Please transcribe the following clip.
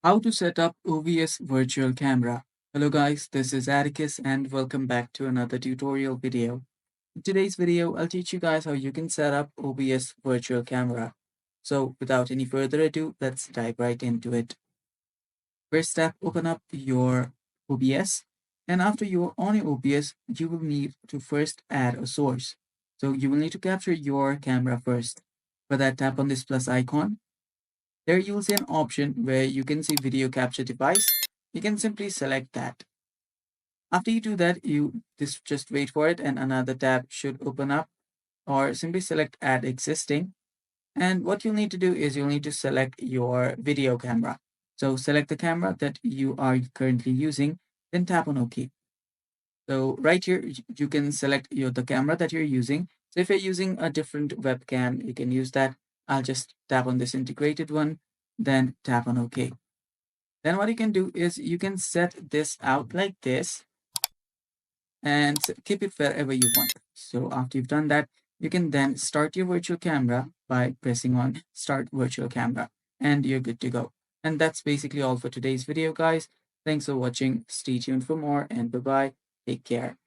How to set up OBS Virtual Camera. Hello guys, this is Atticus and welcome back to another tutorial video. In today's video, I'll teach you guys how you can set up OBS Virtual Camera. So without any further ado, let's dive right into it. First step, open up your OBS, and after you're on your OBS, you will need to first add a source. So you will need to capture your camera first. For that, tap on this plus icon. There you will see an option where you can see video capture device. You can simply select that. After you do that, you just wait for it and another tab should open up, or simply select add existing. And what you'll need to do is you'll need to select your video camera. So select the camera that you are currently using, then tap on OK. So right here, you can select the camera that you're using. So if you're using a different webcam, you can use that. I'll just tap on this integrated one, then tap on OK. Then what you can do is you can set this out like this and keep it wherever you want. So after you've done that, you can then start your virtual camera by pressing on Start Virtual Camera, and you're good to go. And that's basically all for today's video, guys. Thanks for watching. Stay tuned for more, and bye-bye. Take care.